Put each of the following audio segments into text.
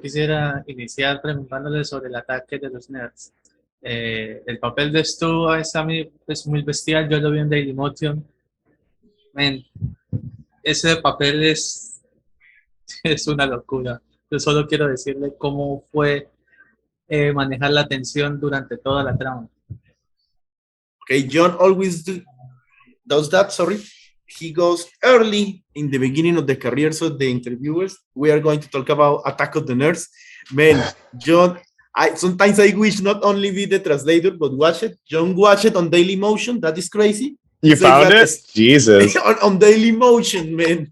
yo quisiera iniciar preguntándole sobre el ataque de los nerds. El papel de Stu es a mí es muy bestial, yo lo vi en Dailymotion. Man, ese papel es una locura. Yo solo quiero decirle cómo fue manejar la tensión durante toda la trama. Okay, Jhon always does that, sorry. He goes early in the beginning of the careers of the interviewers. We are going to talk about Attack of the Nerds. Man, Jhon, sometimes I wish not only be the translator, but watch it. Jhon watch it on Dailymotion. That is crazy. You found it? Jesus. on Dailymotion, man.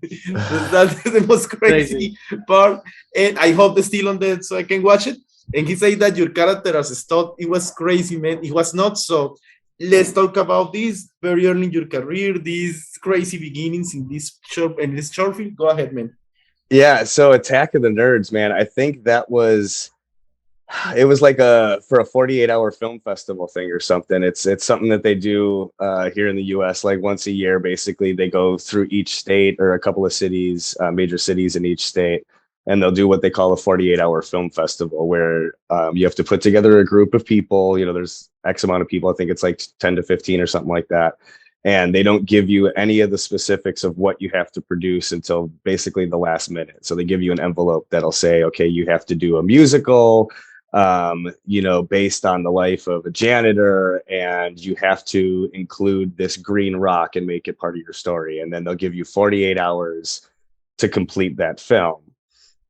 That's the most crazy part. And I hope it's still on there so I can watch it. And he said that your character as a stud, it was crazy, man. It was not so. Let's talk about this very early in your career, these crazy beginnings in this short film. Go ahead, man. Yeah, so Attack of the Nerds, man. I think it was like for a 48-hour film festival thing or something. It's something that they do here in the US like once a year. Basically, they go through each state or a couple of cities, major cities in each state, and they'll do what they call a 48-hour film festival where you have to put together a group of people. You know, there's X amount of people. I think it's like 10 to 15 or something like that. And they don't give you any of the specifics of what you have to produce until basically the last minute. So they give you an envelope that'll say, okay, you have to do a musical, based on the life of a janitor, and you have to include this green rock and make it part of your story. And then they'll give you 48 hours to complete that film.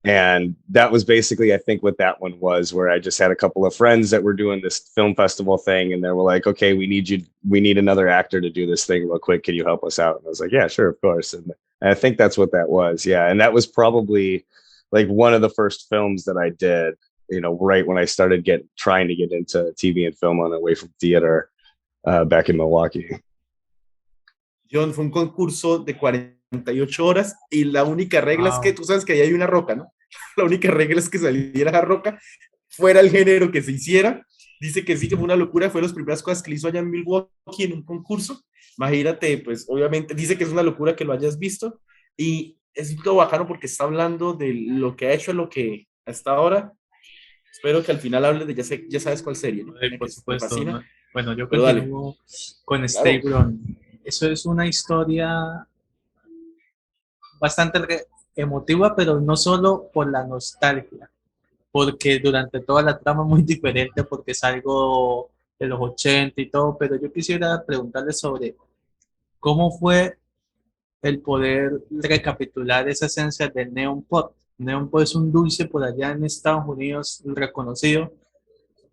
And that was basically, I think, what that one was, where I just had a couple of friends that were doing this film festival thing, and they were like, okay, we need another actor to do this thing real quick. Can you help us out? And I was like, yeah, sure, of course. And I think that's what that was. Yeah. And that was probably like one of the first films that I did, right when I started trying to get into TV and film on away from theater back in Milwaukee. Jhon, fue un concurso de 48 horas y la única regla es que tú sabes que ahí hay una roca, ¿no? La única regla es que saliera la roca, fuera el género que se hiciera. Dice que sí, que fue una locura, fue las primeras cosas que le hizo allá en Milwaukee en un concurso. Imagínate, pues obviamente, dice que es una locura que lo hayas visto y es todo bacano porque está hablando de lo que ha hecho, lo que hasta ahora. Espero que al final hable de, ya sabes cuál serie, ¿no? Por supuesto. ¿No? Bueno, yo continúo con Stay Grown. Eso es una historia bastante emotiva, pero no solo por la nostalgia, porque durante toda la trama es muy diferente, porque es algo de los 80 y todo, pero yo quisiera preguntarle sobre cómo fue el poder recapitular esa esencia del Neon Pop. Neon Pop es un dulce por allá en Estados Unidos reconocido,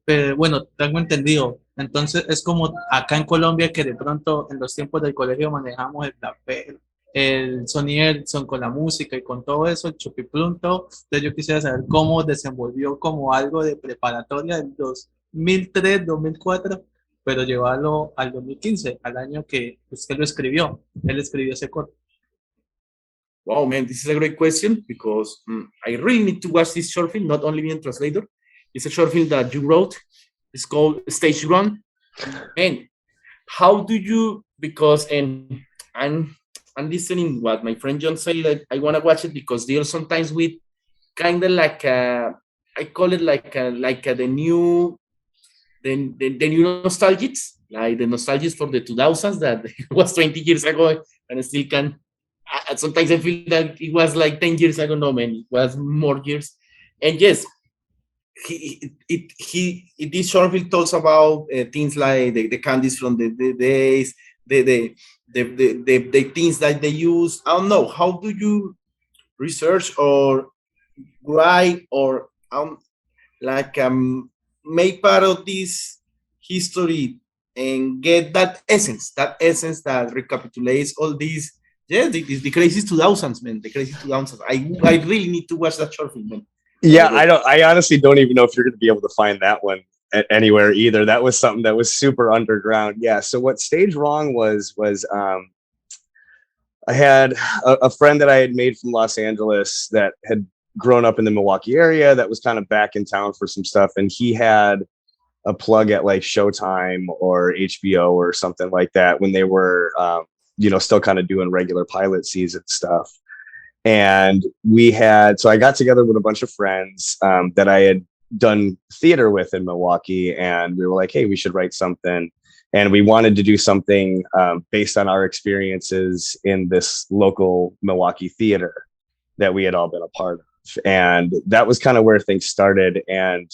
pero bueno, tengo entendido. Entonces es como acá en Colombia que de pronto en los tiempos del colegio manejamos el papel, el Sony Ericsson con la música y con todo eso, el chupiplum, todo. Entonces yo quisiera saber cómo desenvolvió como algo de preparatoria en 2003, 2004, pero llevarlo al 2015, al año que usted lo escribió. Él escribió ese corto. Wow, man, this is a great question because I really need to watch this short film, not only being translator. It's a short film that you wrote. It's called Stage Run. And how do you, because I'm listening what my friend Jhon said, like, I want to watch it because they are sometimes with kind of like I call it like the new nostalgics, like the nostalgics for the 2000s that was 20 years ago and still can. Sometimes I feel that it was like 10 years ago. No, man, it was more years. And yes, this short film talks about things like the candies from the days, the things that they use. I don't know. How do you research or write or make part of this history and get that essence that recapitulates all these? Yeah, the crazy 2000s, man. The crazy 2000s. I really need to watch that short film, man. Yeah, I honestly don't even know if you're going to be able to find that one anywhere either. That was something that was super underground. Yeah. So what Stage Wrong was I had a friend that I had made from Los Angeles that had grown up in the Milwaukee area that was kind of back in town for some stuff. And he had a plug at like Showtime or HBO or something like that when they were, still kind of doing regular pilot season stuff. And so I got together with a bunch of friends that I had done theater with in Milwaukee, and we were like, hey, we should write something. And we wanted to do something based on our experiences in this local Milwaukee theater that we had all been a part of. And that was kind of where things started. And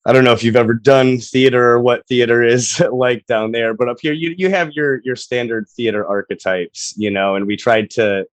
I don't know if you've ever done theater or what theater is like down there, but up here you have your standard theater archetypes, you know, and we tried to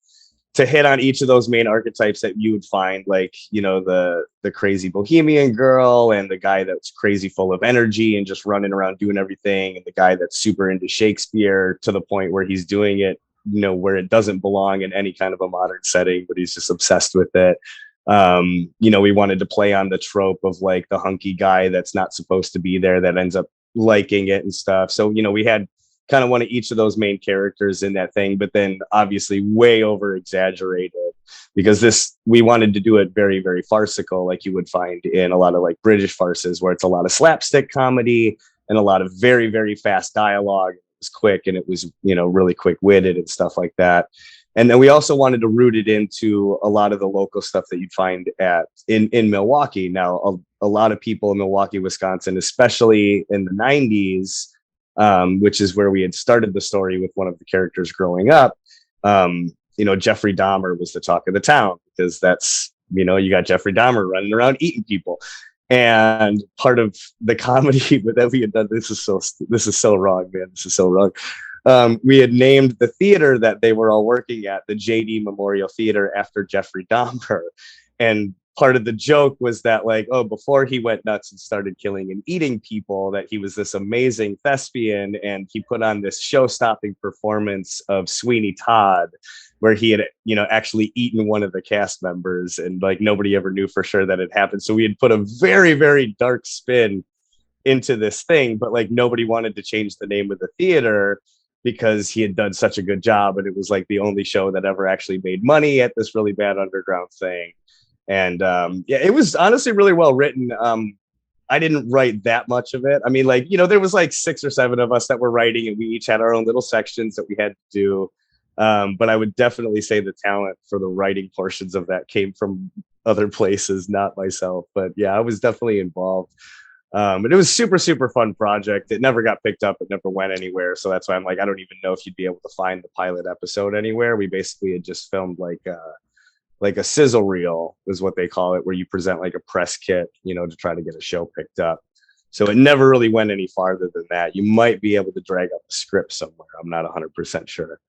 hit on each of those main archetypes that you would find, like, you know, the crazy bohemian girl, and the guy that's crazy full of energy and just running around doing everything, and the guy that's super into Shakespeare to the point where he's doing it, you know, where it doesn't belong in any kind of a modern setting, but he's just obsessed with it. You know, we wanted to play on the trope of like the hunky guy that's not supposed to be there that ends up liking it and stuff. So, you know, we had kind of one of each of those main characters in that thing, but then obviously way over exaggerated, because we wanted to do it very, very farcical, like you would find in a lot of like British farces, where it's a lot of slapstick comedy and a lot of very, very fast dialogue. It was quick, and it was, you know, really quick witted and stuff like that. And then we also wanted to root it into a lot of the local stuff that you'd find in Milwaukee. Now, a lot of people in Milwaukee, Wisconsin, especially in the 90s, which is where we had started the story with one of the characters growing up. You know, Jeffrey Dahmer was the talk of the town, because that's, you know, you got Jeffrey Dahmer running around eating people. And part of the comedy that we had done, this is so wrong, man. This is so wrong. We had named the theater that they were all working at the JD Memorial Theater after Jeffrey Dahmer. And part of the joke was that, like, oh, before he went nuts and started killing and eating people, that he was this amazing thespian, and he put on this show-stopping performance of Sweeney Todd, where he had, you know, actually eaten one of the cast members, and like nobody ever knew for sure that it happened. So we had put a very, very dark spin into this thing, but like nobody wanted to change the name of the theater because he had done such a good job, and it was like the only show that ever actually made money at this really bad underground thing. And yeah, it was honestly really well written. I didn't write that much of it. I mean, like, you know, there was like 6 or 7 of us that were writing, and we each had our own little sections that we had to do. But I would definitely say the talent for the writing portions of that came from other places, not myself. But yeah, I was definitely involved. And it was super, super fun project. It never got picked up. It never went anywhere. So that's why I'm like, I don't even know if you'd be able to find the pilot episode anywhere. We basically had just filmed like a sizzle reel is what they call it, where you present like a press kit, you know, to try to get a show picked up. So it never really went any farther than that. You might be able to drag up a script somewhere. I'm not 100% sure.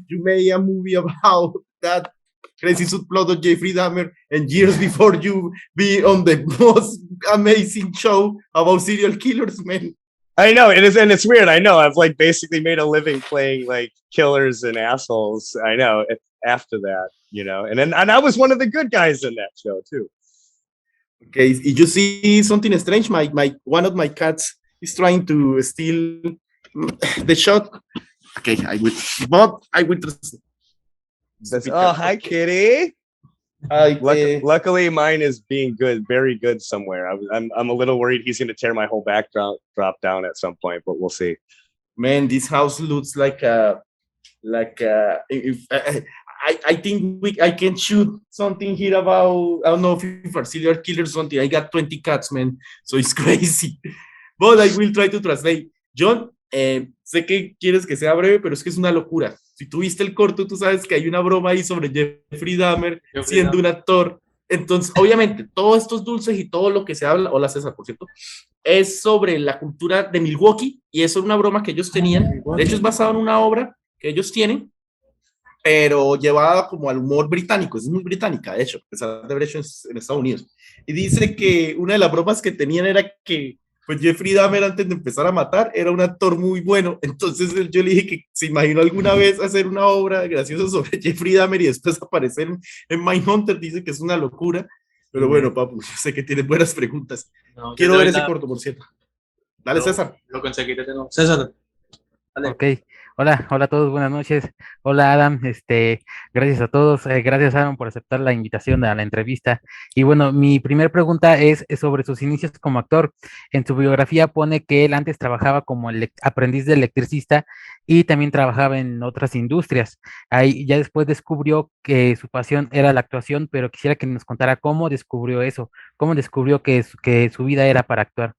You made a movie about that crazy subplot of Jeffrey Dahmer, and years before you be on the most amazing show about serial killers, man. I know it is, and it's weird. I know I've like basically made a living playing like killers and assholes. I know after that, you know, and I was one of the good guys in that show too. Okay, you see something strange? My one of my cats is trying to steal the shot. Okay, I will oh, hi, kitty. Luckily, mine is being good, very good somewhere. I'm a little worried he's going to tear my whole backdrop drop down at some point, but we'll see. Man, this house looks like if I think I can shoot something here about, I don't know if for serial killers or something. I got 20 cats, man, so it's crazy. But I will try to translate. Jhon, sé que quieres que sea breve, pero es que es una locura. Si tú viste el corto, tú sabes que hay una broma ahí sobre Jeffrey Dahmer siendo un actor. Entonces, obviamente, todos estos dulces y todo lo que se habla, hola César, por cierto, es sobre la cultura de Milwaukee, y eso es una broma que ellos tenían. De hecho, es basado en una obra que ellos tienen, pero llevada como al humor británico. Es muy británica, de hecho, a pesar de haber hecho en Estados Unidos. Y dice que una de las bromas que tenían era que pues Jeffrey Dahmer, antes de empezar a matar, era un actor muy bueno. Entonces yo le dije que se imaginó alguna vez hacer una obra graciosa sobre Jeffrey Dahmer y después aparecer en Mindhunter. Dice que es una locura. Pero bueno, papu, yo sé que tienes buenas preguntas. No, quiero ver ese corto, por cierto. Dale, César. Lo conseguí de nuevo. César, dale. Ok, Hola, hola a todos, buenas noches. Hola Adam, gracias a todos, gracias Adam por aceptar la invitación a la entrevista. Y bueno, mi primer pregunta es sobre sus inicios como actor. En su biografía pone que él antes trabajaba como aprendiz de electricista y también trabajaba en otras industrias. Ahí ya después descubrió que su pasión era la actuación, pero quisiera que nos contara cómo descubrió eso, cómo descubrió que su vida era para actuar.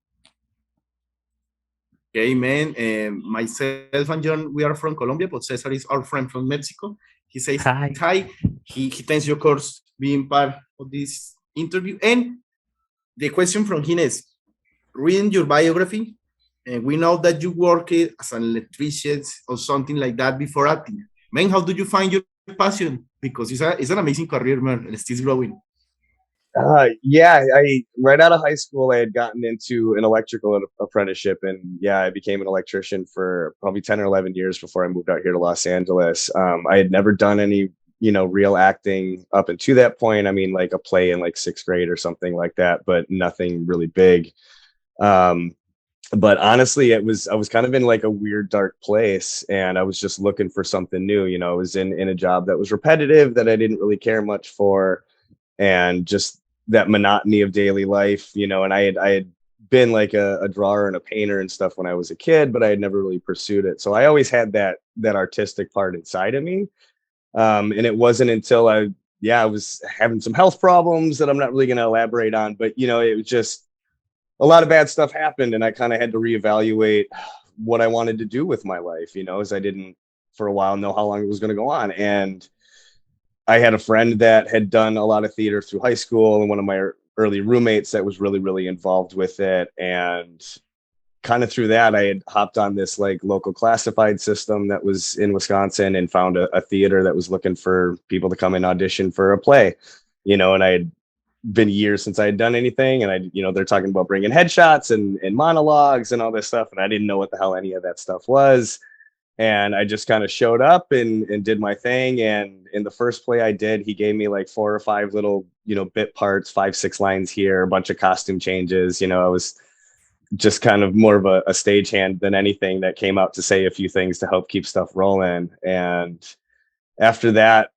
Okay, man. Myself and Jhon, we are from Colombia, but Cesar is our friend from Mexico. He says Hi. hi. He thanks you, of course, being part of this interview. And the question from him is, reading your biography, we know that you worked as an electrician or something like that before acting. Man, how do you find your passion? Because it's an amazing career, man, and it's still growing. Yeah, I right out of high school, I had gotten into an electrical apprenticeship, and yeah, I became an electrician for probably 10 or 11 years before I moved out here to Los Angeles. I had never done any, real acting up until that point. I mean, like a play in like sixth grade or something like that, but nothing really big. But honestly, I was kind of in like a weird dark place, and I was just looking for something new. I was in a job that was repetitive, that I didn't really care much for, and just that monotony of daily life, and I had been like a drawer and a painter and stuff when I was a kid, but I had never really pursued it. So I always had that artistic part inside of me. And it wasn't until I was having some health problems that I'm not really going to elaborate on, but it was just a lot of bad stuff happened, and I kind of had to reevaluate what I wanted to do with my life, as I didn't for a while know how long it was going to go on. And I had a friend that had done a lot of theater through high school, and one of my early roommates that was really, really involved with it. And kind of through that, I had hopped on this like local classified system that was in Wisconsin, and found a theater that was looking for people to come and audition for a play, and I had been years since I had done anything. And they're talking about bringing headshots and monologues and all this stuff. And I didn't know what the hell any of that stuff was. And I just kind of showed up and did my thing. And in the first play I did, he gave me like 4 or 5 little, bit parts, 5, 6 lines here, a bunch of costume changes. I was just kind of more of a stagehand than anything, that came out to say a few things to help keep stuff rolling. And after that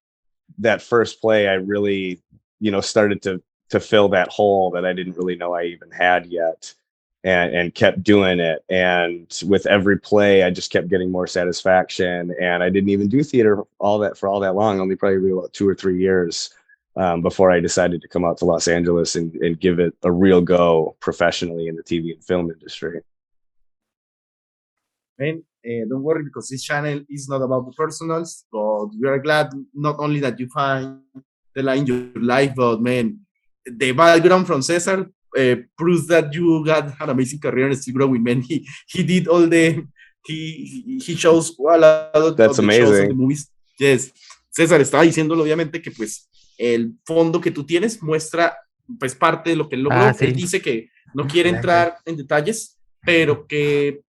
first play, I really, started to fill that hole that I didn't really know I even had yet. And kept doing it. And with every play, I just kept getting more satisfaction. And I didn't even do theater for all that long, only probably about 2 or 3 years before I decided to come out to Los Angeles and give it a real go professionally in the TV and film industry. Man, don't worry, because this channel is not about the personals, but we are glad not only that you find the line in your life, but man, the background from Cesar proves that you got an amazing career and still growing, man. He did all the he shows a lot of That's the amazing. shows of the movies. Yes. César estaba diciéndolo, obviamente, que pues el fondo que tú tienes muestra pues parte de lo que él logró. Sí. Él dice que no quiere entrar en detalles, pero que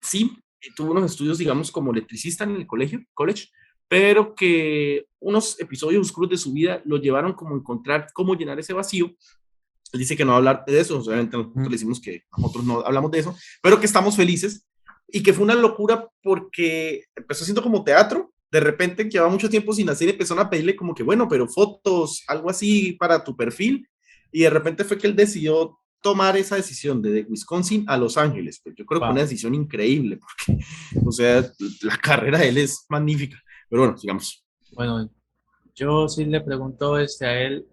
sí tuvo unos estudios, digamos, como electricista en el college, pero que unos episodios oscuros de su vida lo llevaron como a encontrar cómo llenar ese vacío. Él dice que no va a hablar de eso, obviamente nosotros le decimos que nosotros no hablamos de eso, pero que estamos felices, y que fue una locura porque empezó haciendo como teatro, de repente llevaba mucho tiempo sin hacer, empezaron a pedirle como que bueno, pero fotos, algo así para tu perfil, y de repente fue que él decidió tomar esa decisión de Wisconsin a Los Ángeles. Pues yo creo que una decisión increíble, porque, o sea, la carrera de él es magnífica. Pero bueno, sigamos. Bueno, yo sí le pregunto a él,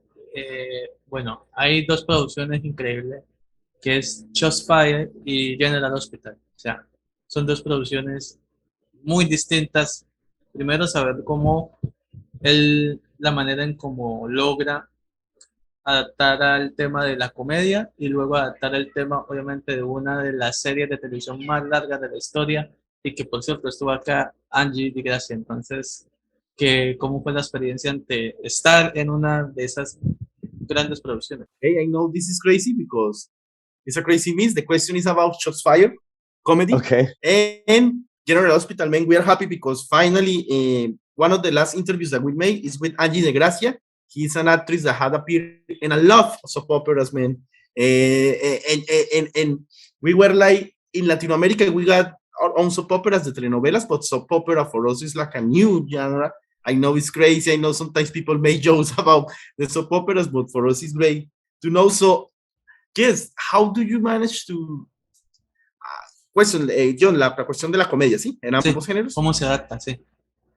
bueno, hay 2 producciones increíbles, que es Just Fire y General Hospital. O sea, son 2 producciones muy distintas. Primero, saber cómo la manera en cómo logra adaptar al tema de la comedia, y luego adaptar el tema, obviamente, de una de las series de televisión más largas de la historia, y que, por cierto, estuvo acá Angie Di Gracia. Entonces, ¿cómo fue la experiencia ante estar en una de esas grandes producciones? Hey, I know this is crazy because it's a crazy miss. The question is about Shots Fired, comedy. Okay. And General Hospital, man, we are happy because finally one of the last interviews that we made is with Angie De Gracia. He's an actress that had appeared in a lot of soap operas, man. And we were like, in Latin America, we got our own soap operas, the telenovelas, but soap opera for us is like a new genre. I know it's crazy. I know sometimes people make jokes about the soap operas, but for us it's great to know. So, yes, how do you manage to... Question, John, la cuestión de la comedia, ¿sí? En ambos géneros. ¿Cómo se adapta? Sí.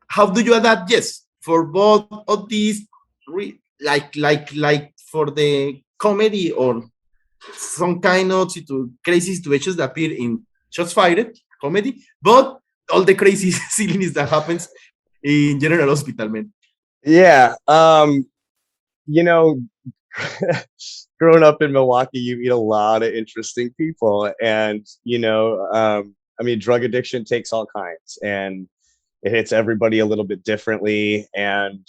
How do you adapt? Yes, for both of these, like for the comedy or some kind of crazy situations that appear in Shots Fired comedy, but all the crazy silliness that happens in General Hospital, man. Yeah. You know, growing up in Milwaukee, you meet a lot of interesting people, and you know, I mean, drug addiction takes all kinds, and it hits everybody a little bit differently. And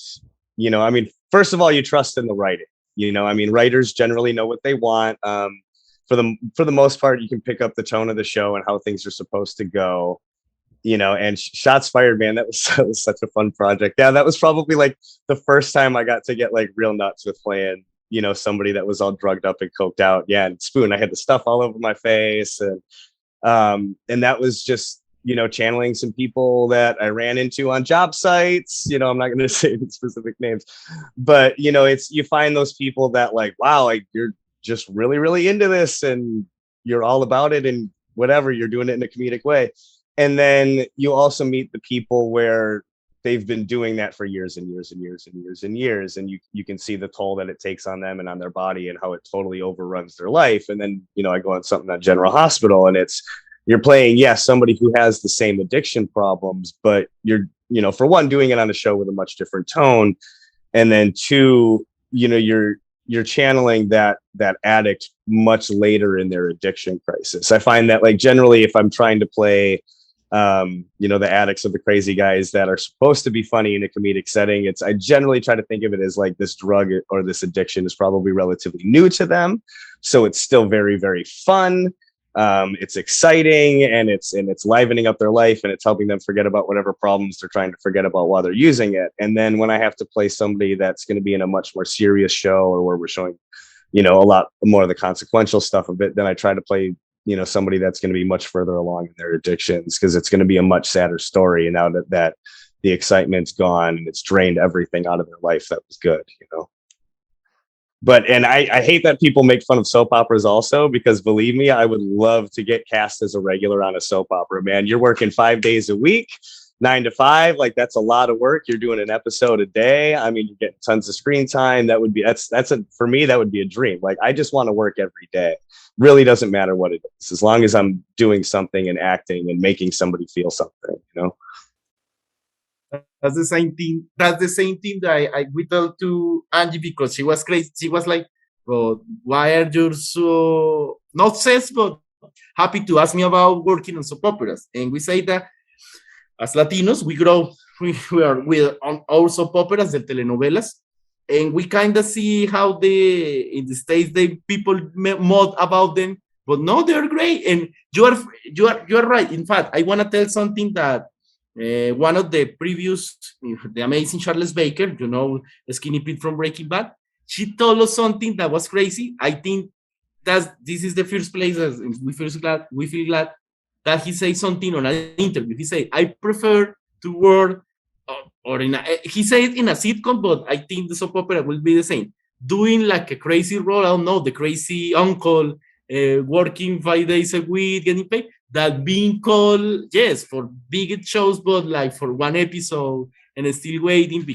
you know, I mean, first of all, you trust in the writing. You know, I mean, writers generally know what they want. For the most part, you can pick up the tone of the show and how things are supposed to go. You know, and Shots Fired, man, that was such a fun project. Yeah, that was probably like the first time I got to get like real nuts with playing, you know, somebody that was all drugged up and coked out. Yeah, and Spoon, I had the stuff all over my face, and that was just, you know, channeling some people that I ran into on job sites. You know, I'm not going to say the specific names, but you know, it's, you find those people that like, wow, like you're just really, really into this, and you're all about it, and whatever, you're doing it in a comedic way. And then you also meet the people where they've been doing that for years and years and years and years and years. And you can see the toll that it takes on them and on their body, and how it totally overruns their life. And then, you know, I go on something on General Hospital, and you're playing, yes, somebody who has the same addiction problems, but you're, you know, for one, doing it on a show with a much different tone. And then two, you know, you're channeling that addict much later in their addiction crisis. I find that, like, generally if I'm trying to play, you know, the addicts or the crazy guys that are supposed to be funny in a comedic setting, I generally try to think of it as like this drug or this addiction is probably relatively new to them. So it's still very, very fun. It's exciting, and it's livening up their life, and it's helping them forget about whatever problems they're trying to forget about while they're using it. And then when I have to play somebody that's going to be in a much more serious show, or where we're showing, you know, a lot more of the consequential stuff of it, then I try to play, you know, somebody that's going to be much further along in their addictions, because it's going to be a much sadder story. And now that the excitement's gone and it's drained everything out of their life that was good, you know. But, and I hate that people make fun of soap operas also, because believe me, I would love to get cast as a regular on a soap opera, man. You're working 5 days a week, 9 to 5. Like, that's a lot of work. You're doing an episode a day. I mean, you're getting tons of screen time. For me, that would be a dream. Like, I just want to work every day. Really doesn't matter what it is, as long as I'm doing something and acting and making somebody feel something, you know. That's the same thing. That's the same thing that we told to Angie, because she was crazy. She was like, "Well, why are you so not obsessed, but happy to ask me about working on soap operas?" And we say that as Latinos, we are on our soap operas, the telenovelas, and we kind of see how in the States people mod about them, but no, they're great. And you are right. In fact, I want to tell something that. One of the the amazing Charles Baker, you know, Skinny Pete from Breaking Bad, she told us something that was crazy. I think this is the first place we feel glad that he said something on an interview. He said, "I prefer to work he said in a sitcom, but I think the soap opera will be the same. Doing like a crazy role, I don't know, the crazy uncle, working 5 days a week, getting paid, that being called, yes, for big shows, but like for one episode and still waiting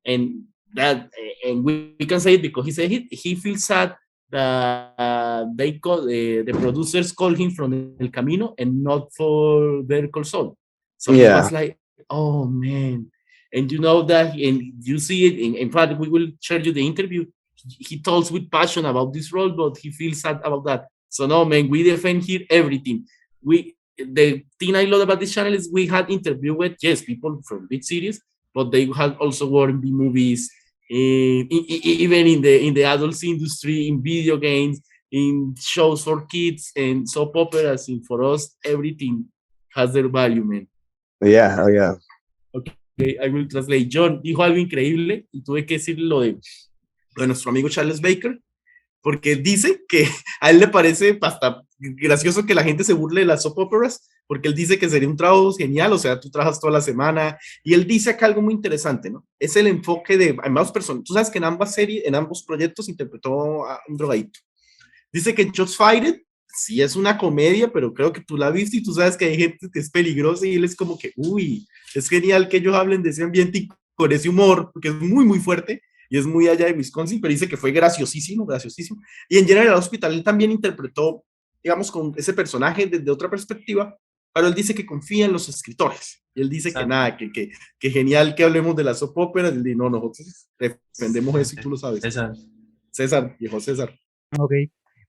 and we can say it because he said he feels sad that they call the producers call him from El Camino and not for Better Call Saul. So he was like, oh man. And you know that, and you see it, in fact, we will share you the interview. He talks with passion about this role, but he feels sad about that. So no, man, we defend here everything. The thing I love about this channel is we had interview with, yes, people from big series, but they had also worked in B movies, even in the adults industry, in video games, in shows for kids, and soap operas. And for us, everything has their value, man. Yeah, oh yeah. Okay, I will translate. Jhon dijo algo increíble y tuve que decir lo de nuestro amigo Charles Baker, porque dice que a él le parece hasta gracioso que la gente se burle de las soap operas, porque él dice que sería un trabajo genial, o sea, tú trabajas toda la semana, y él dice acá algo muy interesante, ¿no? Es el enfoque de ambas personas. Tú sabes que en ambas series, en ambos proyectos interpretó a un drogadito. Dice que Just Fight It sí es una comedia, pero creo que tú la viste y tú sabes que hay gente que es peligrosa y él es como que, uy, es genial que ellos hablen de ese ambiente y con ese humor, porque es muy, muy fuerte y es muy allá de Wisconsin, pero dice que fue graciosísimo, graciosísimo. Y en General Hospital él también interpretó, digamos, con ese personaje desde otra perspectiva, pero él dice que confía en los escritores. Y él dice que Exacto. nada, que genial que hablemos de las soap operas. Él dice, no, nosotros defendemos eso y tú lo sabes. Esa, César, viejo César. Ok,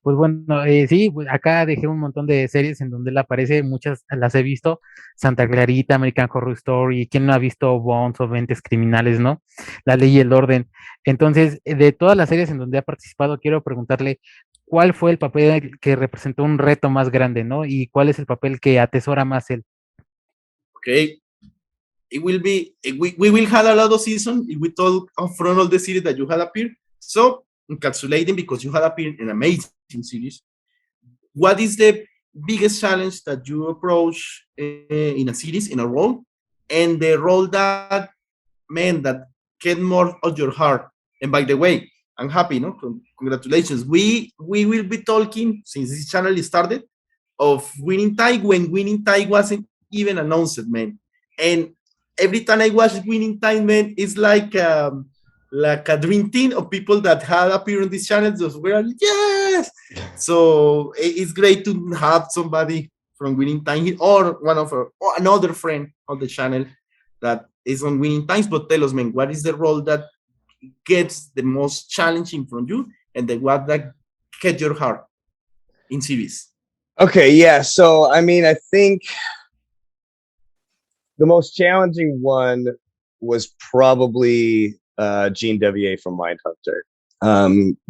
pues bueno, sí, pues acá dejé un montón de series en donde él aparece, muchas las he visto, Santa Clarita, American Horror Story, ¿quién no ha visto Bones o Mentes Criminales, no? La Ley y el Orden. Entonces, de todas las series en donde ha participado, quiero preguntarle, ¿cuál fue el papel que representó un reto más grande, no? Y ¿cuál es el papel que atesora más él? Okay, it will be we will have a lot of season if we talk from all the series that you had appeared. So encapsulating, because you had appeared in amazing series, what is the biggest challenge that you approach in a series, in a role, and the role that, man, that get more of your heart? And by the way, I'm happy, no? Congratulations. We will be talking, since this channel started, of Winning Time when Winning Time wasn't even announced, man. And every time I watch Winning Time, man, it's like a dream team of people that had appeared on this channel. Just were yes. So it's great to have somebody from Winning Time or one of our, or another friend of the channel that is on Winning Times. But tell us, man, what is the role that gets the most challenging from you, and the one that gets your heart in series? Okay, yeah. So I mean, I think the most challenging one was probably Gene Devier from Mindhunter,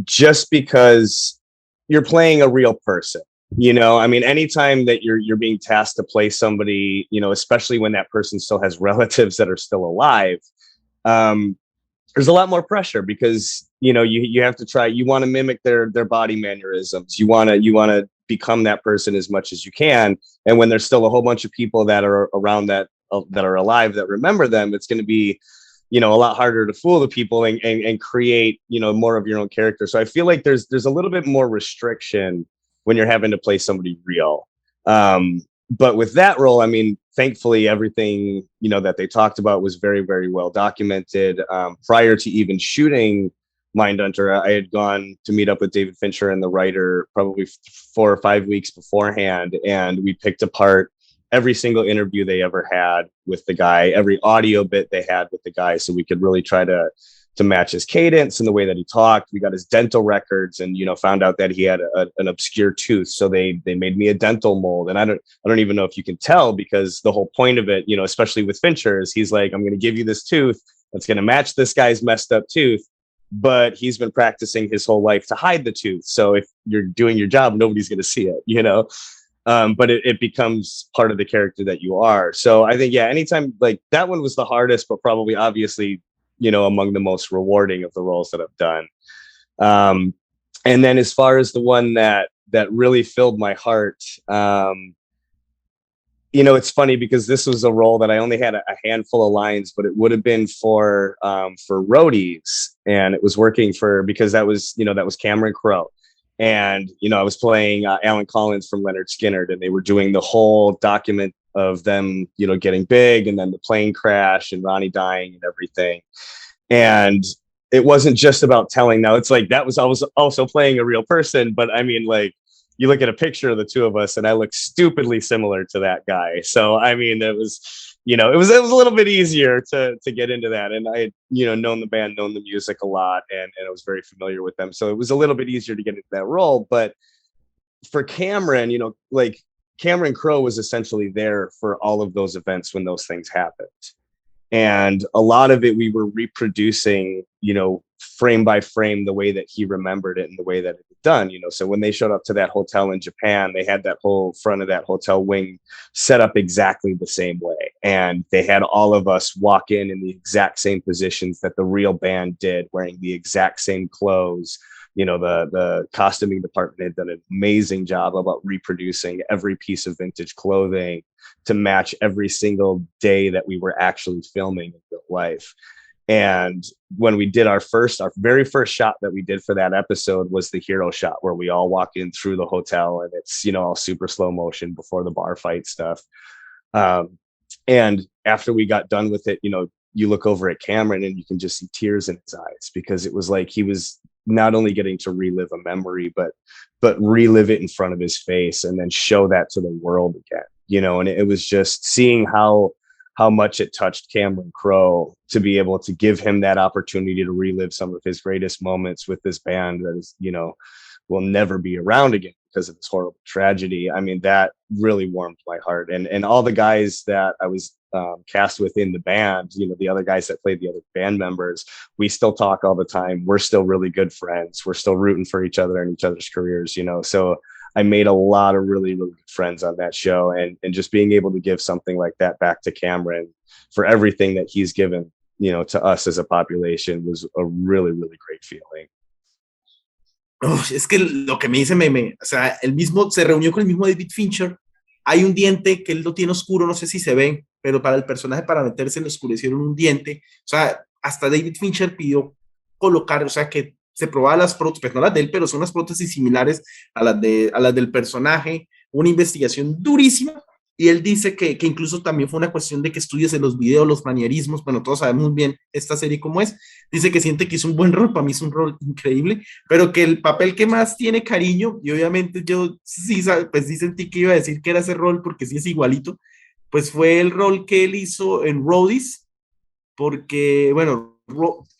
just because you're playing a real person. You know, I mean, anytime that you're being tasked to play somebody, you know, especially when that person still has relatives that are still alive, there's a lot more pressure because you know you have to try. You want to mimic their body mannerisms. You want to become that person as much as you can. And when there's still a whole bunch of people that are around that are alive that remember them, it's going to be, you know, a lot harder to fool the people and create, you know, more of your own character. So I feel like there's a little bit more restriction when you're having to play somebody real. But with that role, I mean, thankfully everything, you know, that they talked about was very, very well documented. Prior to even shooting Mindhunter, I had gone to meet up with David Fincher and the writer probably 4 or 5 weeks beforehand, and we picked apart every single interview they ever had with the guy, every audio bit they had with the guy, so we could really try to match his cadence and the way that he talked. We got his dental records, and you know, found out that he had an obscure tooth, so they made me a dental mold. And I don't even know if you can tell, because the whole point of it, you know, especially with Fincher, is he's like, I'm going to give you this tooth that's going to match this guy's messed up tooth, but he's been practicing his whole life to hide the tooth. So if you're doing your job, nobody's going to see it, you know. But it becomes part of the character that you are. So I think, yeah, anytime, like, that one was the hardest, but probably obviously, you know, among the most rewarding of the roles that I've done. And then as far as the one that really filled my heart, you know, it's funny because this was a role that I only had a handful of lines, but it would have been for Roadies, and it was working because that was Cameron Crowe. And, you know, I was playing Alan Collins from Leonard Skinner, and they were doing the whole document of them, you know, getting big, and then the plane crash and Ronnie dying and everything. And it wasn't just about telling. Now it's like, I was also playing a real person, but I mean, like, you look at a picture of the two of us and I look stupidly similar to that guy. So, I mean, it was, you know, it was a little bit easier to get into that. And I had, you know, known the band, known the music a lot, and I was very familiar with them. So it was a little bit easier to get into that role. But for Cameron, you know, like, Cameron Crowe was essentially there for all of those events when those things happened. And a lot of it, we were reproducing, you know, frame by frame, the way that he remembered it and the way that it was done, you know. So when they showed up to that hotel in Japan, they had that whole front of that hotel wing set up exactly the same way. And they had all of us walk in the exact same positions that the real band did, wearing the exact same clothes, the costuming department had done an amazing job about reproducing every piece of vintage clothing to match every single day that we were actually filming in real life. And when we did our very first shot that we did for that episode was the hero shot where we all walk in through the hotel and it's, all super slow motion before the bar fight stuff. And after we got done with it, you look over at Cameron and you can just see tears in his eyes, because it was like he was not only getting to relive a memory, but relive it in front of his face and then show that to the world again, and it was just seeing how much it touched Cameron Crowe to be able to give him that opportunity to relive some of his greatest moments with this band that is, will never be around again because of this horrible tragedy. I mean, that really warmed my heart. And all the guys that I was cast with in the band, the other guys that played the other band members, we still talk all the time. We're still really good friends. We're still rooting for each other and each other's careers, so I made a lot of really, really good friends on that show, and just being able to give something like that back to Cameron for everything that he's given, to us as a population was a really, really great feeling. Es que lo que me dice o sea, él mismo se reunió con el mismo David Fincher. Hay un diente que él lo tiene oscuro, no sé si se ve, pero para el personaje, para meterse, le oscurecieron un diente. O sea, hasta David Fincher pidió colocar, o sea, que se probaba las prótesis, pues no las de él, pero son las prótesis similares a las del personaje. Una investigación durísima. Y él dice que incluso también fue una cuestión de que estudies en los videos, los manierismos. Bueno, todos sabemos muy bien esta serie cómo es. Dice que siente que hizo un buen rol, para mí es un rol increíble, pero que el papel que más tiene cariño, y obviamente yo sí, pues sí sentí que iba a decir que era ese rol, porque sí es igualito, pues fue el rol que él hizo en Roadies, porque, bueno,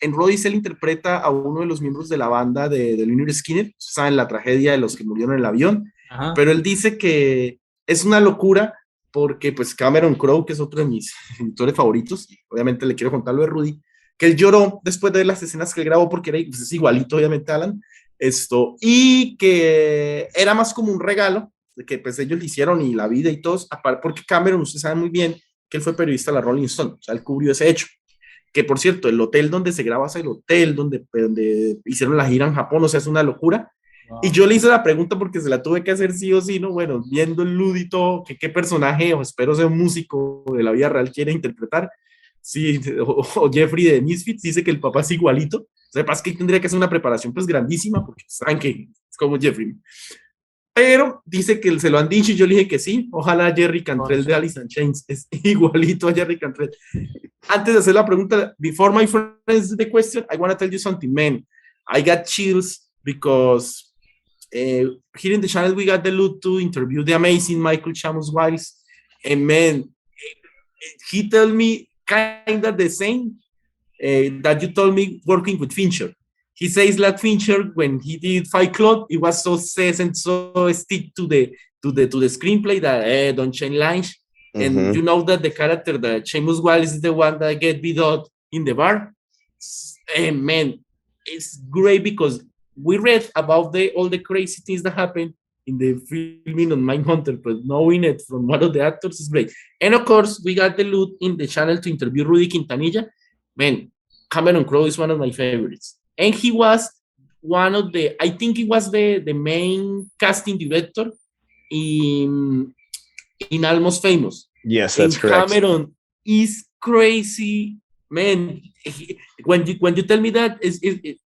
en Roadies él interpreta a uno de los miembros de la banda de Lynyrd Skynyrd, saben, la tragedia de los que murieron en el avión. Ajá. Pero él dice que es una locura, porque pues Cameron Crowe, que es otro de mis actores favoritos, obviamente le quiero contar lo de Rudy, que él lloró después de las escenas que él grabó, porque era, pues es igualito obviamente Alan, y que era más como un regalo, de que pues ellos le hicieron y la vida y todos, aparte porque Cameron, usted sabe muy bien que él fue periodista de la Rolling Stone, o sea, él cubrió ese hecho, que por cierto, el hotel donde se graba es el hotel donde hicieron la gira en Japón, o sea, es una locura. Wow. Y yo le hice la pregunta porque se la tuve que hacer sí o sí, ¿no? Bueno, viendo el Lud y todo, que qué personaje, o espero sea un músico de la vida real, quiere interpretar. Sí, o Jeffrey de Misfits dice que el papá es igualito. O sea, pasa que tendría que hacer una preparación pues grandísima, porque saben que es como Jeffrey. Pero dice que se lo han dicho y yo le dije que sí. Ojalá Jerry Cantrell de Alice in Chains es igualito a Jerry Cantrell. Antes de hacer la pregunta, before my friends the question, I want to tell you something, man. I got chills because here in the channel we got the loot to interview the amazing Michael Chamus-Weiss, and man, he told me kind of the same that you told me working with Fincher. He says like Fincher, when he did Fight Club, it was so obsessed and so stick to the screenplay that don't change lines. Mm-hmm. And you know that the character that Chamus-Weiss is the one that get beat up in the bar. And man, it's great because we read about all the crazy things that happened in the filming on Mindhunter, but knowing it from one of the actors is great. And of course, we got the loot in the channel to interview Rudy Quintanilla. Man, Cameron Crowe is one of my favorites. And he was one of I think he was the main casting director in Almost Famous. Yes, that's correct. Cameron is crazy, man. When you tell me that,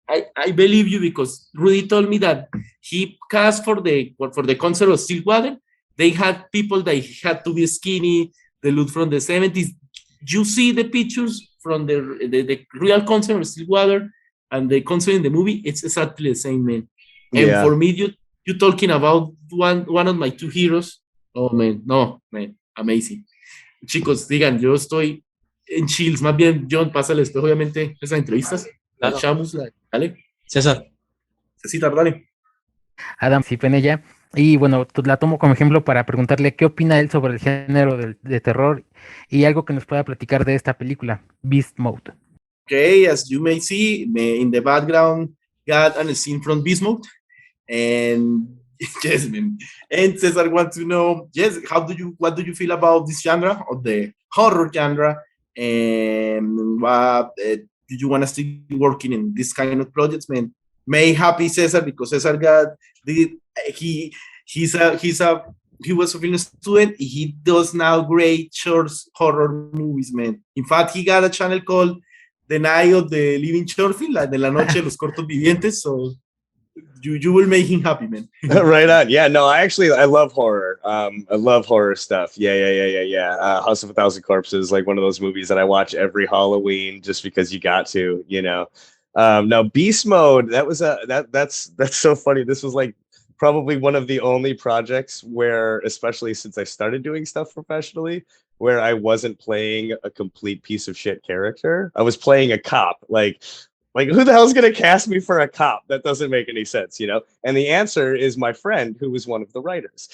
I believe you, because Rudy told me that he cast for the concert of Stillwater. They had people that had to be skinny, the look from the 70s. You see the pictures from the real concert of Stillwater and the concert in the movie, it's exactly the same, man. And yeah. For me, you talking about one of my two heroes. Oh, man, no, man, amazing. Chicos, digan, yo estoy en chills. Más bien, Jhon, pásale después, obviamente, esas entrevistas. La echamos, dale. César. César, dale. Adam, sí, Penella. Y bueno, la tomo como ejemplo para preguntarle qué opina él sobre el género de terror y algo que nos pueda platicar de esta película, Beast Mode. Okay, as you may see, in the background, got a scene from Beast Mode. And yes, man. And Cesar wants to know, yes, what do you feel about this genre, of the horror genre? And what do you want to still working in this kind of projects, man? made happy Cesar because Cesar got he was a film student. He does now great short horror movies, man. In fact, he got a channel called The Night of the Living Short Film, la de la noche de los cortos vivientes. So you will make him happy, man. Right on. Yeah, no, I love horror. I love horror stuff. Yeah. House of a Thousand Corpses, like one of those movies that I watch every Halloween just because you got to, you know. Now Beast Mode, that's so funny. This was like probably one of the only projects where, especially since I started doing stuff professionally, where I wasn't playing a complete piece of shit character. I was playing a cop. Like, who the hell's going to cast me for a cop? That doesn't make any sense, you know? And the answer is my friend, who was one of the writers.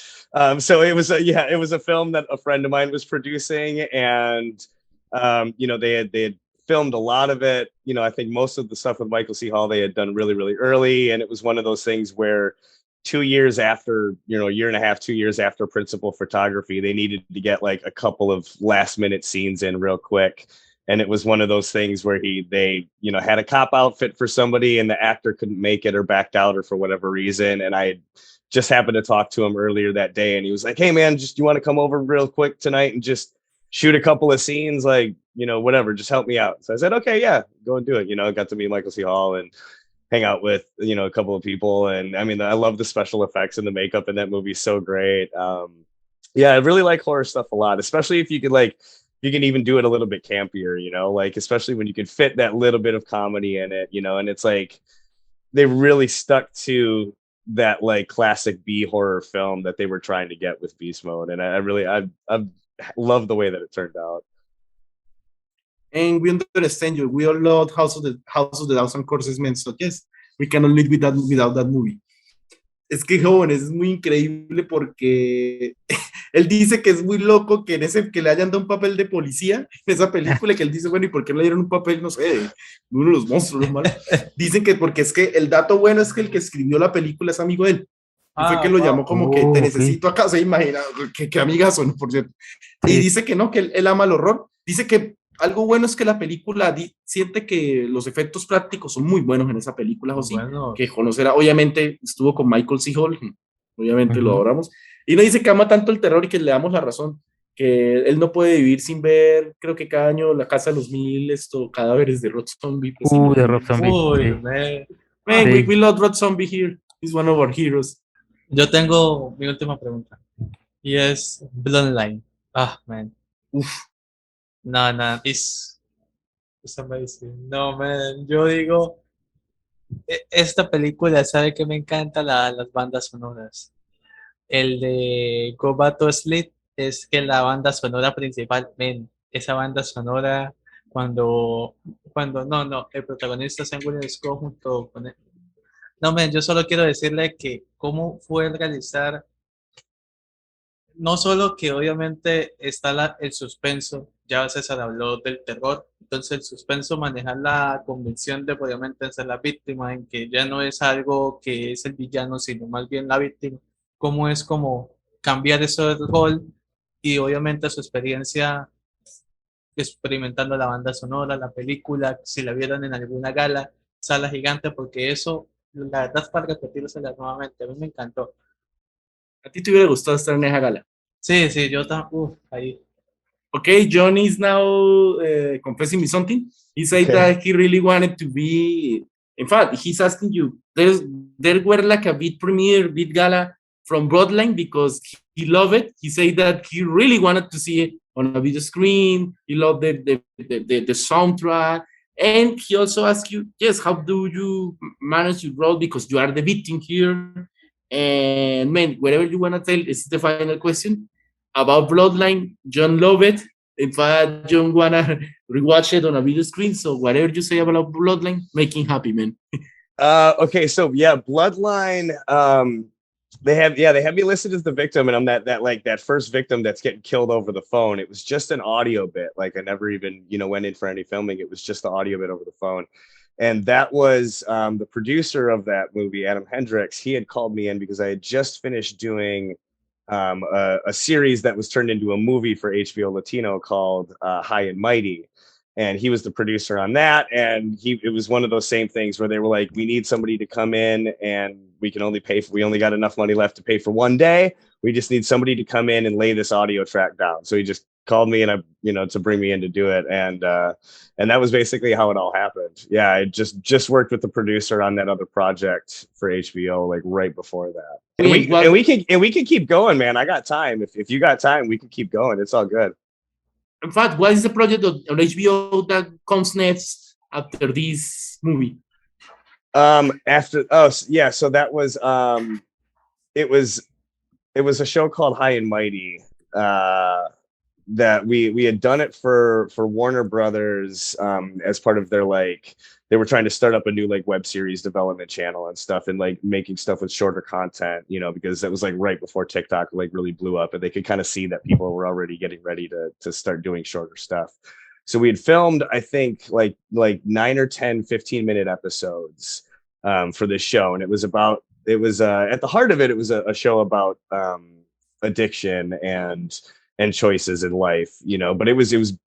So it was a film that a friend of mine was producing, and you know, they had filmed a lot of it. You know, I think most of the stuff with Michael C. Hall they had done really, really early, and it was one of those things where 2 years after, you know, a year and a half, 2 years after principal photography, they needed to get like a couple of last minute scenes in real quick. And it was one of those things where they, you know, had a cop outfit for somebody and the actor couldn't make it or backed out or for whatever reason. And I just happened to talk to him earlier that day, and he was like, "Hey man, just you want to come over real quick tonight and just shoot a couple of scenes, like, you know, whatever, just help me out." So I said, "Okay, yeah, go and do it." You know, I got to meet Michael C. Hall and hang out with, you know, a couple of people. And I mean, I love the special effects and the makeup in that movie. So great. Yeah, I really like horror stuff a lot, especially if you could like, you can even do it a little bit campier, you know, like, especially when you can fit that little bit of comedy in it, you know. And it's like, they really stuck to that like classic B horror film that they were trying to get with Beast Mode. And I love the way that it turned out. And we understand you. We all love House of the Thousand Corpses, man. So yes, we cannot live without that movie. Es que, jóvenes, es muy increíble porque él dice que es muy loco que que le hayan dado un papel de policía en esa película, que él dice, bueno, ¿y por qué le dieron un papel, no sé, de uno de los monstruos, los malos? Dicen que porque es que el dato bueno es que el que escribió la película es amigo de él. Y fue que lo llamó como que te necesito acá, se imagina, que amigazo, ¿no? Por cierto. Y dice que no, que él ama el horror. Dice que algo bueno es que la película siente que los efectos prácticos son muy buenos en esa película, José. Bueno. Que conocerá, obviamente estuvo con Michael C. Hall, obviamente lo adoramos. Y nos dice que ama tanto el terror y que le damos la razón, que él no puede vivir sin ver, creo que cada año La Casa de los Mil, cadáveres de Rob Zombie. Pues, de Rob Zombie. Uy, man, we love Rob Zombie here. He's one of our heroes. Yo tengo mi última pregunta y es Bloodline. Ah, man. Uf. No, it's amazing. No, man, yo digo, esta película, ¿sabe que me encanta? Las bandas sonoras. El de Go Back to Sleep es que la banda sonora principal, man, esa banda sonora, cuando no, el protagonista es en William Scott junto con él. No, man, yo solo quiero decirle que cómo fue realizar, no solo que obviamente está el suspenso, ya César habló del terror, entonces el suspenso manejar la convención de obviamente ser la víctima, en que ya no es algo que es el villano, sino más bien la víctima, cómo es como cambiar eso del rol y obviamente su experiencia experimentando la banda sonora, la película, si la vieron en alguna gala, sala gigante, porque eso, la verdad, para repetírsela nuevamente, a mí me encantó. ¿A ti te hubiera gustado estar en esa gala? Sí, yo también, ahí. Okay, Jhon is now confessing me something. He said that he really wanted to be. In fact, he's asking you. There were like a bit premiere, bit gala from Bloodline because he loved it. He said that he really wanted to see it on a video screen. He loved the soundtrack, and he also asked you, yes, how do you manage your role because you are the victim here? And man, whatever you want to tell, this is the final question. About Bloodline, Jhon loved it. In fact, Jhon wanna rewatch it on a video screen. So whatever you say about Bloodline, make him happy, man. Okay, so yeah, Bloodline. They have me listed as the victim, and I'm that first victim that's getting killed over the phone. It was just an audio bit. Like I never even went in for any filming. It was just the audio bit over the phone. And that was the producer of that movie, Adam Hendricks. He had called me in because I had just finished doing a series that was turned into a movie for HBO Latino called High and Mighty. and he was the producer on that. And it was one of those same things where they were like, we need somebody to come in, and we only got enough money left to pay for one day. We just need somebody to come in and lay this audio track down. So he just called me to bring me in to do it. And that was basically how it all happened. Yeah. I just worked with the producer on that other project for HBO, like right before that. And we can keep going, man. I got time. If you got time, we can keep going. It's all good. In fact, what is the project on HBO that comes next after this movie? So that was it was a show called High and Mighty, that we had done it for Warner Brothers, as part of their, like, they were trying to start up a new like web series development channel and stuff, and like making stuff with shorter content, because that was like right before TikTok like really blew up, and they could kind of see that people were already getting ready to start doing shorter stuff. So we had filmed, I think, like 9 or 10 15-minute episodes for this show, and it was at the heart of it, it was a show about addiction and choices in life, but it was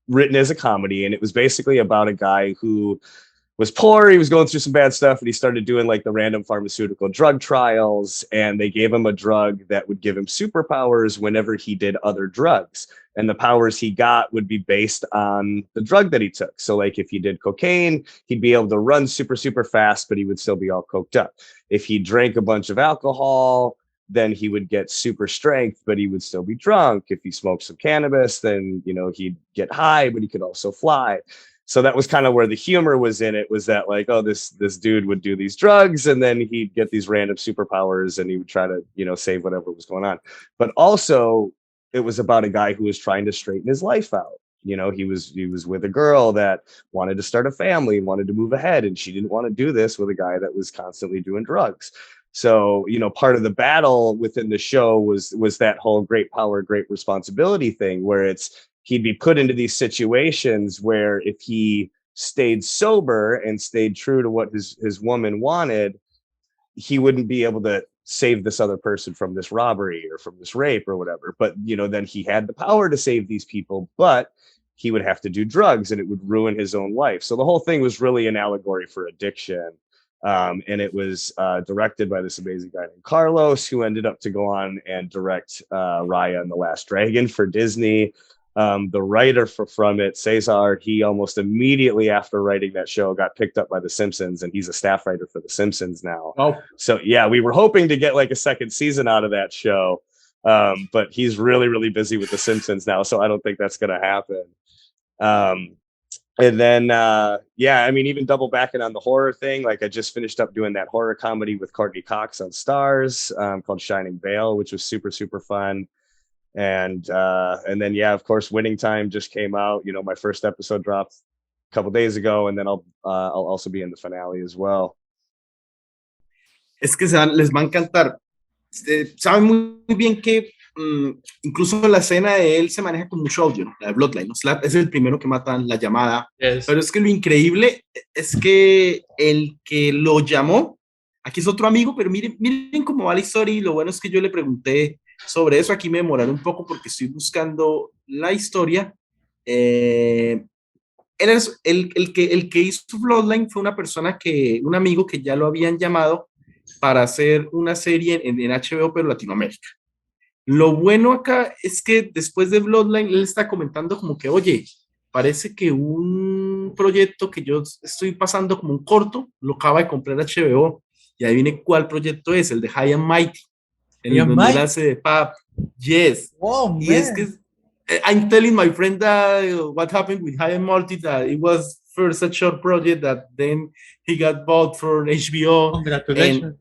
written as a comedy, and it was basically about a guy who was poor. He was going through some bad stuff, and he started doing like the random pharmaceutical drug trials, and they gave him a drug that would give him superpowers whenever he did other drugs. And the powers he got would be based on the drug that he took. So like if he did cocaine, he'd be able to run super, super fast, but he would still be all coked up. If he drank a bunch of alcohol, then he would get super strength, but he would still be drunk. If he smoked some cannabis, then, he'd get high, but he could also fly. So that was kind of where the humor was in it, was that like, oh, this dude would do these drugs, and then he'd get these random superpowers, and he would try to, save whatever was going on. But also it was about a guy who was trying to straighten his life out. He was with a girl that wanted to start a family, wanted to move ahead, and she didn't want to do this with a guy that was constantly doing drugs. So, part of the battle within the show was that whole great power, great responsibility thing, where he'd be put into these situations where if he stayed sober and stayed true to what his woman wanted, he wouldn't be able to save this other person from this robbery or from this rape or whatever. But, then he had the power to save these people, but he would have to do drugs, and it would ruin his own life. So the whole thing was really an allegory for addiction. And it was directed by this amazing guy named Carlos, who ended up to go on and direct Raya and the Last Dragon for Disney. The writer from it, Cesar, he almost immediately after writing that show got picked up by The Simpsons, and he's a staff writer for The Simpsons now. Oh, so yeah, we were hoping to get like a second season out of that show, but he's really, really busy with The Simpsons now, so I don't think that's going to happen. And then, even double backing on the horror thing, like I just finished up doing that horror comedy with Courtney Cox on Stars, called Shining Vale, which was super, super fun. And then, yeah, of course, Winning Time just came out. My first episode dropped a couple days ago, and then I'll also be in the finale as well. Es que les va a encantar. Saben muy bien que incluso la escena de él se maneja con mucho audio, ¿no? La de Bloodline, ¿no? Es el primero que matan la llamada. Yes. Pero es que lo increíble es que el que lo llamó, aquí es otro amigo, pero miren cómo va la historia, y lo bueno es que yo le pregunté sobre eso. Aquí me demoraré un poco porque estoy buscando la historia. El que hizo Bloodline fue un amigo que ya lo habían llamado para hacer una serie en HBO, pero Latinoamérica. Lo bueno acá es que después de Bloodline, él está comentando como que, oye, parece que un proyecto que yo estoy pasando como un corto, lo acaba de comprar HBO, y adivine cuál proyecto es, el de High and Mighty, en donde él hace de Pap. Yes. Oh, y es que I'm telling my friend that what happened with High and Mighty, that it was first a short project that then he got bought for HBO. Congratulations.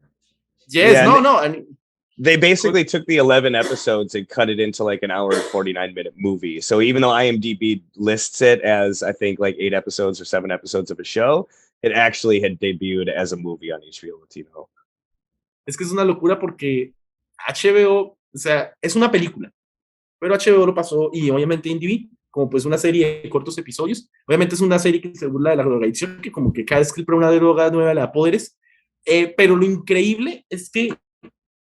Yes, yeah, no. And they basically took the 11 episodes and cut it into like an hour and 49-minute movie. So even though IMDb lists it as, I think, like 8 episodes or 7 episodes of a show, it actually had debuted as a movie on HBO Latino. Es que es una locura porque HBO, o sea, es una película, pero HBO lo pasó, y obviamente IMDb, como pues una serie de cortos episodios. Obviamente es una serie que se burla de la drogadicción, que como que cada vez que prueba una droga nueva le da poderes. Pero lo increíble es que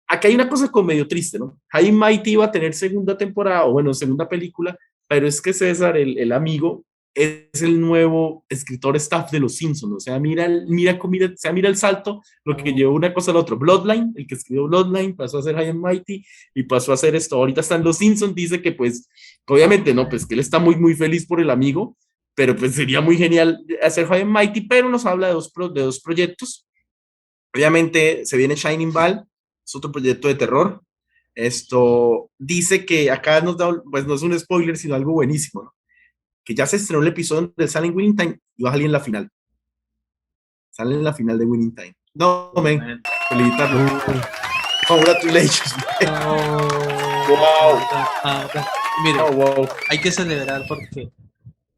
acá hay una cosa como medio triste, ¿no? High and Mighty iba a tener segunda temporada, o bueno, segunda película, pero es que César, el amigo, es el nuevo escritor staff de Los Simpsons. O sea, mira el salto, lo que llevó una cosa al otro. Bloodline, el que escribió Bloodline, pasó a ser High and Mighty y pasó a hacer esto. Ahorita está en Los Simpsons, dice que pues, obviamente no, pues que él está muy, muy feliz por el amigo, pero pues sería muy genial hacer High and Mighty, pero nos habla de dos proyectos. Obviamente se viene Shining Vale, es otro proyecto de terror. Esto dice que acá nos da, pues no es un spoiler, sino algo buenísimo, ¿no? Que ya se estrenó el episodio donde sale en Winning Time y va a salir en la final. Sale en la final de Winning Time. No, men, felicitarlo. Congratulations, man. Wow. Mire, wow. hay que celebrar porque,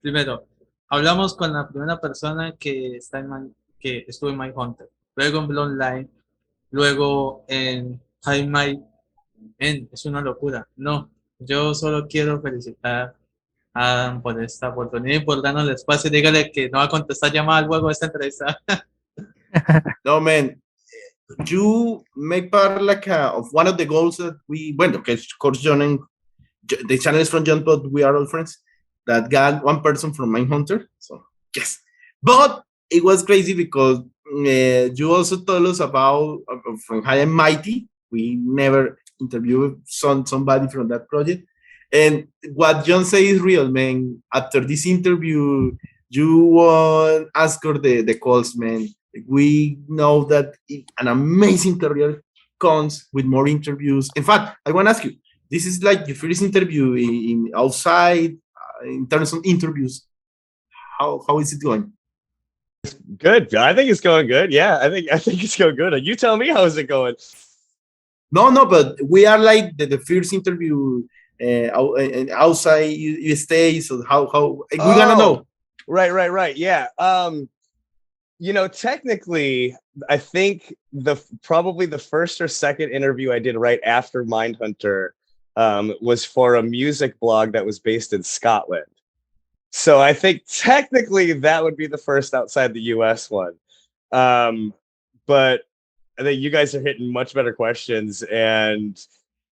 primero, hablamos con la primera persona que que estuvo en Mindhunter, luego en Bloodline, luego en High Might. Es una locura. No, yo solo quiero felicitar a Adam por esta oportunidad y por darnos el espacio. Dígale que no va a contestar llamada luego de esta entrevista. No, man. You make part of one of the goals that okay, of course, Jhon and the channel is from Jhon, but we are all friends. That got one person from Mindhunter. So, yes. But it was crazy because you also told us about from High and Mighty. We never interviewed somebody from that project. And what Jhon said is real, man. After this interview, you won't ask her the calls, man. We know that an amazing career comes with more interviews. In fact, I want to ask you, this is like your first interview in outside in terms of interviews. How is it going? Good. I think it's going good. Yeah, I think it's going good. You tell me, how is it going? No, but we are like the first interview outside USA. So how we gonna know? Right. Yeah. Technically, I think probably the first or second interview I did right after Mindhunter was for a music blog that was based in Scotland. So I think technically that would be the first outside the US one. But I think you guys are hitting much better questions, and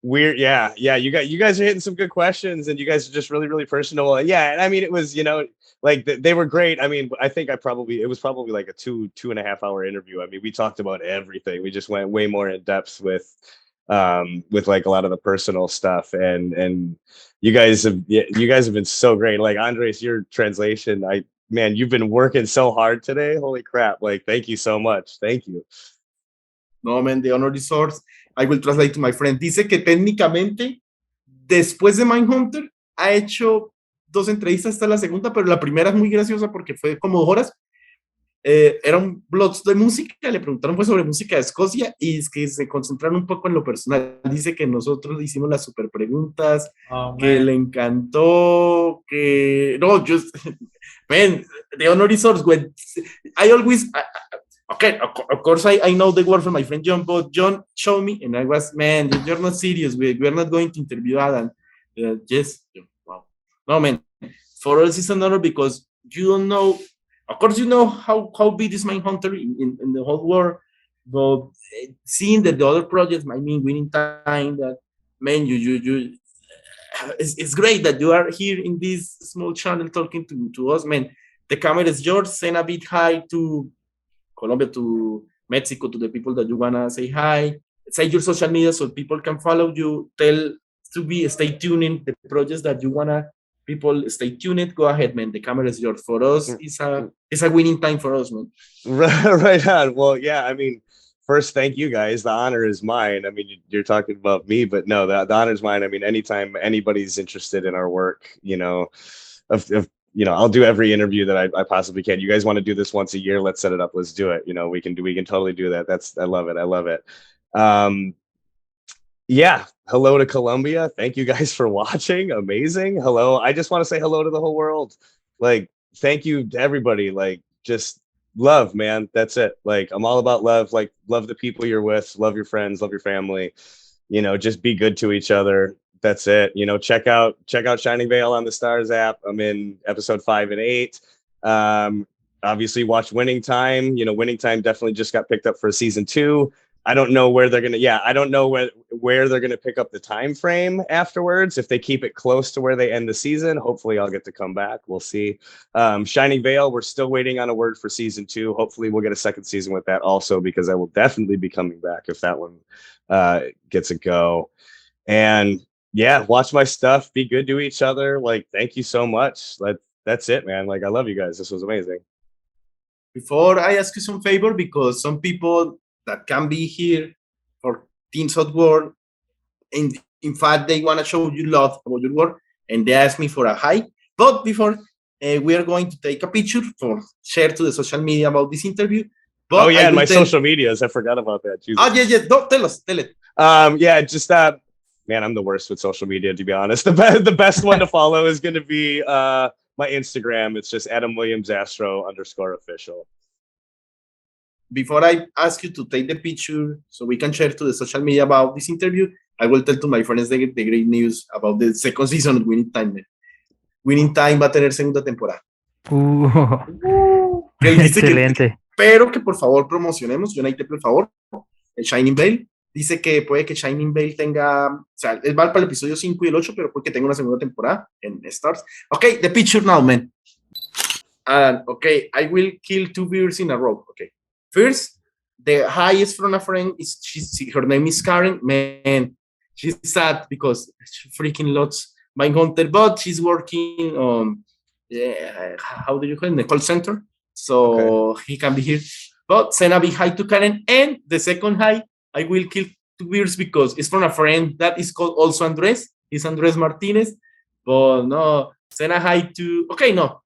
you guys are hitting some good questions, and you guys are just really, really personal. Yeah, and I mean, it was, like they were great. I mean, I think it was probably like a 2.5 hour interview. I mean, we talked about everything. We just went way more in depth with like a lot of the personal stuff, and you guys have been so great. Like Andres, your translation, man, you've been working so hard today. Holy crap. Like, thank you so much. Thank you. No, man, the honor is ours. I will translate to my friend. Dice que técnicamente, después de Mindhunter, ha hecho 2 entrevistas, hasta la segunda, pero la primera es muy graciosa porque fue como 2 horas. Eran blogs de música, le preguntaron pues sobre música de Escocia y es que se concentraron un poco en lo personal. Dice que nosotros hicimos las super preguntas, que le encantó, que... No, man, the honor is ours. When I always... Okay, of course, I know the word from my friend Jhon, but Jhon showed me, and I was, man, you're not serious. We're not going to interview Adam. Yes, wow. No, man, for us it's an honor because you don't know, of course, you know how big is Mindhunter in the whole world, but seeing that the other projects, I mean, Winning Time, that, man, it's great that you are here in this small channel talking to us, man. The camera is yours. Send a bit hi to Colombia, to Mexico, to the people that you wanna say hi. Say your social media so people can follow you. Tell to stay tuned in the projects that you wanna people stay tuned. Go ahead, man. The camera is yours. For us, it's a winning time for us, man. Right on. Well, yeah. I mean, first, thank you guys. The honor is mine. I mean, you're talking about me, but no, the honor is mine. I mean, anytime anybody's interested in our work, I'll do every interview that I possibly can. You guys want to do this once a year? Let's set it up. Let's do it. We can totally do that. I love it. Yeah. Hello to Colombia. Thank you guys for watching. Amazing. Hello. I just want to say hello to the whole world. Like, thank you to everybody. Like, just love, man. That's it. Like, I'm all about love. Like, love the people you're with, love your friends, love your family, just be good to each other. That's it. Check out Shining Vale on the Stars app. I'm in episode 5 and 8. Obviously watch Winning Time. Winning Time definitely just got picked up for season 2. I don't know where they're gonna. Yeah, I don't know where they're gonna pick up the time frame afterwards. If they keep it close to where they end the season, hopefully I'll get to come back. We'll see. Shining Vale, we're still waiting on a word for season 2. Hopefully we'll get a second season with that also, because I will definitely be coming back if that one gets a go. And yeah, watch my stuff. Be good to each other. Like, thank you so much. That's it, man. Like, I love you guys. This was amazing. Before I ask you some favor, because some people that can be here for Teams of War, and in fact, they want to show you love about your work, and they ask me for a hi. But before, we are going to take a picture for share to the social media about this interview. But oh yeah, and my social medias. I forgot about that. Jesus. Oh yeah. Don't tell it. Yeah, just man, I'm the worst with social media, to be honest. The best one to follow is going to be my Instagram. It's just Adam Williams Zastrow _official. Before I ask you to take the picture so we can share to the social media about this interview, I will tell to my friends the great news about the second season of Winning Time. Winning Time va a tener segunda temporada. Excelente. Pero que por favor promocionemos, yo necesito por favor, el Shining Vale. Dice que puede que Shining Vale tenga, o sea, es va para el episodio 5 y el 8, pero puede que tenga una segunda temporada en Stars. Okay, the picture now, man. Okay, I will kill 2 bears in a row. Okay. First, the highest from a friend is her name is Karen. Man, she's sad because she freaking loves Mindhunter, but she's working on how do you call it? The call center, so okay. He can be here. But send a big hi to Karen, and the second hi, I will kill 2 bears because it's from a friend that is called also Andres. It's Andres Martinez, but no, send a hi to. Okay, no,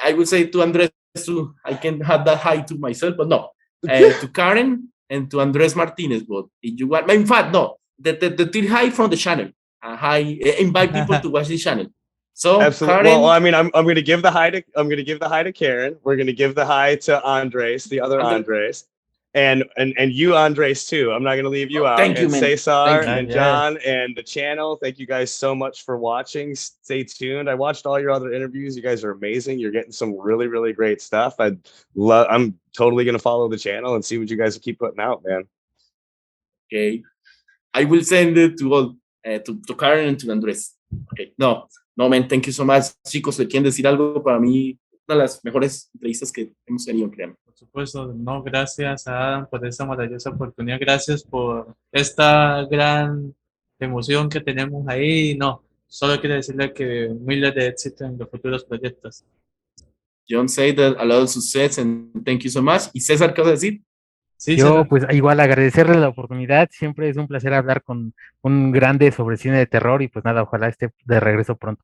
I will say to Andres too. I can have that hi to myself, but no. To Karen and to Andres Martinez, but if you want, in fact, no, the hi from the channel. Invite people to watch the channel. So absolutely. Karen, well, I mean, I'm going to give the hi to Karen. We're going to give the hi to Andres, the other Andres, and you Andres too. I'm not going to leave you out. Thank you, man. Cesar and Jhon and the channel. Thank you guys so much for watching. Stay tuned. I watched all your other interviews. You guys are amazing. You're getting some really, really great stuff. I'm totally going to follow the channel and see what you guys keep putting out, man. Okay, I will send it to all to Karen and to Andres. Okay, no, man. Thank you so much, chicos. ¿Le quieren decir algo? Para mí, una de las mejores entrevistas que hemos tenido, créanme. Por supuesto, no, gracias a Adam por esta maravillosa oportunidad, gracias por esta gran emoción que tenemos ahí. No, solo quiero decirle que miles de éxito en los futuros proyectos. Jhon say that a lot of success and thank you so much. ¿Y César qué vas a decir? Sí, yo, pues igual agradecerle la oportunidad. Siempre es un placer hablar con un grande sobre cine de terror y pues nada, ojalá esté de regreso pronto.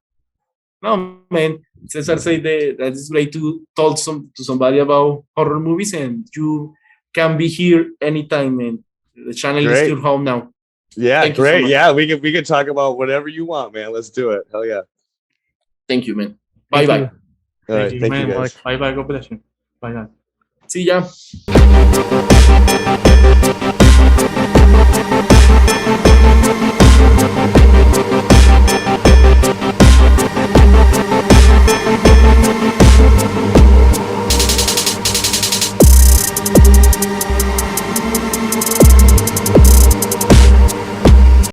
No, man. Cesar said that it's great to talk to somebody about horror movies, and you can be here anytime, man. The channel is your home now. Yeah, thank great. So yeah, we can talk about whatever you want, man. Let's do it. Hell yeah. Thank you, man. Bye bye. All right, thank you guys. Bye bye. God bless you. Bye bye. See ya.